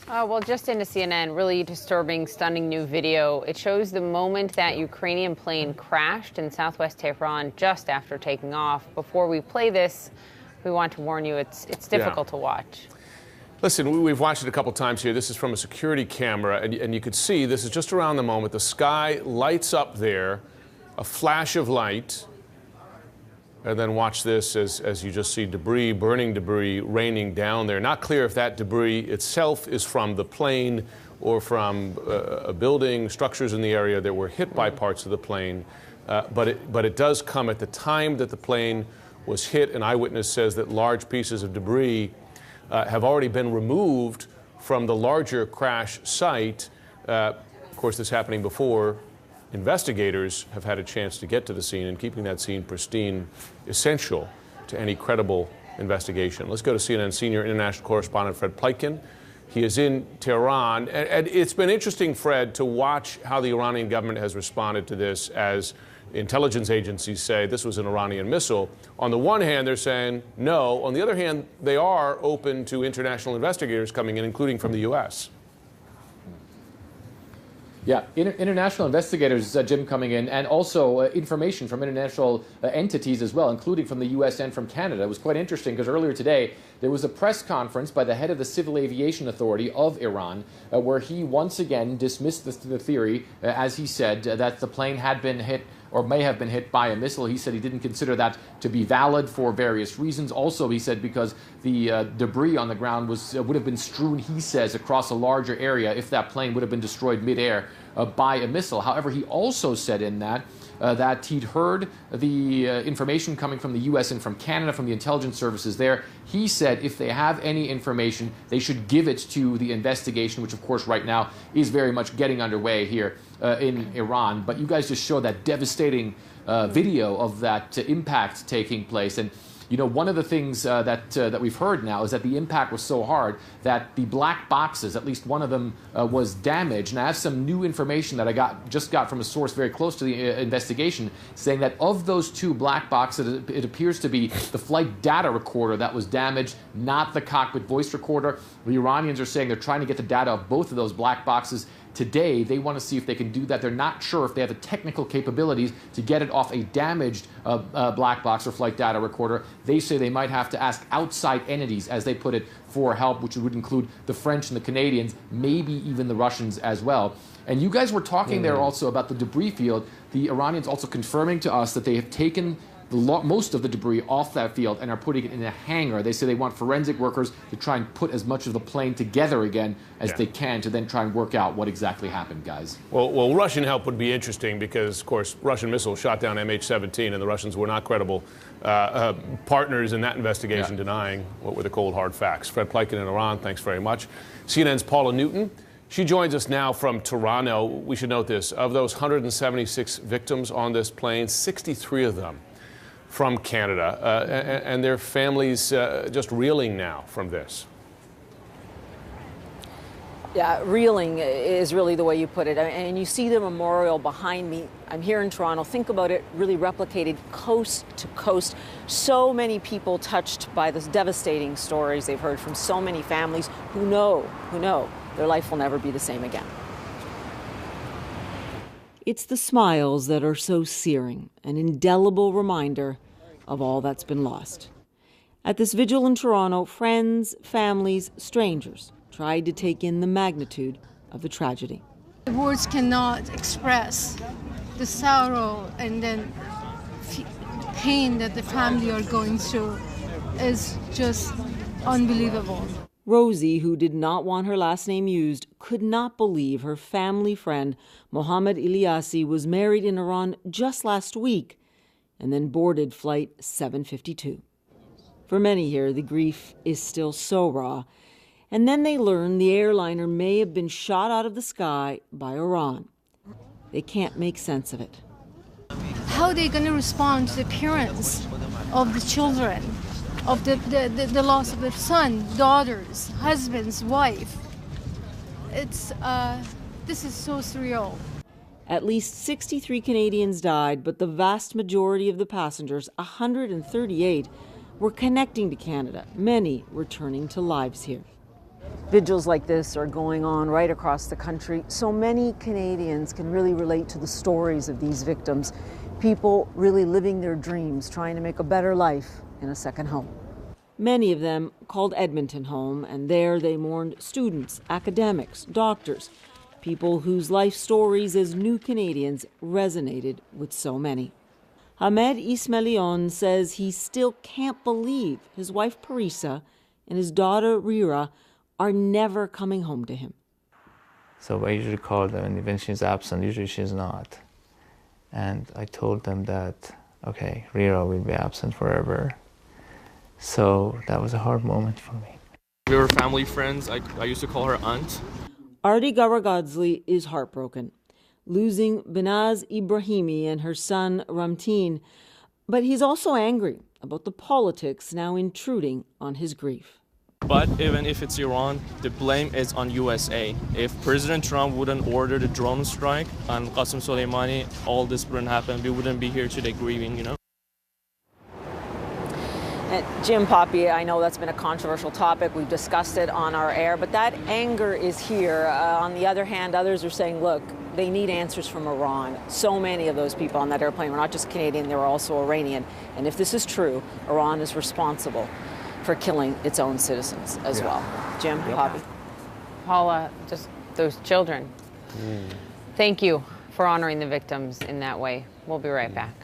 Well, just into CNN, really disturbing, stunning new video. It shows the moment that Ukrainian plane crashed in southwest Tehran just after taking off. Before we play this, we want to warn you it's difficult to watch. Listen, we've watched it a couple times here. This is from a security camera, and you could see this is just around the moment. The sky lights up there, a flash of light. And then watch this as you just see debris, burning debris, raining down there. Not clear if that debris itself is from the plane or from a building, structures in the area that were hit by parts of the plane. But it does come at the time that the plane was hit. An eyewitness says that large pieces of debris have already been removed from the larger crash site. Of course, this happening before investigators have had a chance to get to the scene, and keeping that scene pristine essential to any credible investigation. Let's go to CNN senior international correspondent Fred Pleitgen. He is in Tehran, and it's been interesting, Fred, to watch how the Iranian government has responded to this, as intelligence agencies say this was an Iranian missile. On the one hand, they're saying no. On the other hand, they are open to international investigators coming in, including from the U.S. Yeah, international investigators, Jim, coming in, and also information from international entities as well, including from the U.S. and from Canada. It was quite interesting because earlier today there was a press conference by the head of the Civil Aviation Authority of Iran where he once again dismissed the theory, as he said, that the plane had been hit or may have been hit by a missile. He said he didn't consider that to be valid for various reasons. Also, he said because the debris on the ground would have been strewn, he says, across a larger area if that plane would have been destroyed midair by a missile. However, he also said in that he'd heard the information coming from the U.S. and from Canada, from the intelligence services there. He said if they have any information, they should give it to the investigation, which, of course, right now is very much getting underway here in Iran. But you guys just showed that devastating video of that impact taking place. And you know, one of the things that we've heard now is that the impact was so hard that the black boxes, at least one of them, was damaged. And I have some new information that I just got from a source very close to the investigation, saying that of those two black boxes, it appears to be the flight data recorder that was damaged, not the cockpit voice recorder. The Iranians are saying they're trying to get the data of both of those black boxes today. They want to see if they can do that. They're not sure if they have the technical capabilities to get it off a damaged black box or flight data recorder. They say they might have to ask outside entities, as they put it, for help, which would include the French and the Canadians, maybe even the Russians as well. And you guys were talking there also about the debris field. The Iranians also confirming to us that they have taken most of the debris off that field and are putting it in a hangar. They say they want forensic workers to try and put as much of the plane together again as they can to then try and work out what exactly happened, guys. Well, Russian help would be interesting because, of course, Russian missiles shot down MH17, and the Russians were not credible partners in that investigation, denying what were the cold, hard facts. Fred Pleitgen in Iran, thanks very much. CNN's Paula Newton. She joins us now from Toronto. We should note this. Of those 176 victims on this plane, 63 of them from Canada, and their families just reeling now from this. Yeah, reeling is really the way you put it. And you see the memorial behind me. I'm here in Toronto. Think about it, really replicated coast to coast. So many people touched by those devastating stories they've heard from so many families who know their life will never be the same again. It's the smiles that are so searing, an indelible reminder of all that's been lost. At this vigil in Toronto, friends, families, strangers tried to take in the magnitude of the tragedy. Words cannot express the sorrow and then pain that the family are going through. Is just unbelievable. Rosie, who did not want her last name used, could not believe her family friend Mohammed Ilyasi was married in Iran just last week and then boarded flight 752. For many here, the grief is still so raw. And then they learn the airliner may have been shot out of the sky by Iran. They can't make sense of it. How are they going to respond to the parents of the children, of the loss of their son, daughters, husbands, wife? This is so surreal. At least 63 Canadians died, but the vast majority of the passengers, 138, were connecting to Canada, many returning to lives here. Vigils like this are going on right across the country. So many Canadians can really relate to the stories of these victims. People really living their dreams, trying to make a better life in a second home. Many of them called Edmonton home, and there they mourned students, academics, doctors, people whose life stories as new Canadians resonated with so many. Hamed Ismailion says he still can't believe his wife Parisa and his daughter Rira are never coming home to him. So I usually call them, and when she's absent, usually she's not. And I told them that, okay, Rira will be absent forever. So that was a hard moment for me. We were family friends. I used to call her aunt. Artie Garagadzli is heartbroken, losing Benaz Ibrahimi and her son Ramteen. But he's also angry about the politics now intruding on his grief. But even if it's Iran, the blame is on USA. If President Trump wouldn't order the drone strike on Qasem Soleimani, all this wouldn't happen. We wouldn't be here today grieving, you know? Jim, Poppy, I know that's been a controversial topic. We've discussed it on our air, but that anger is here. On the other hand, others are saying, look, they need answers from Iran. So many of those people on that airplane were not just Canadian, they were also Iranian. And if this is true, Iran is responsible for killing its own citizens as well. Jim, Poppy. Paula, just those children. Thank you for honoring the victims in that way. We'll be right back.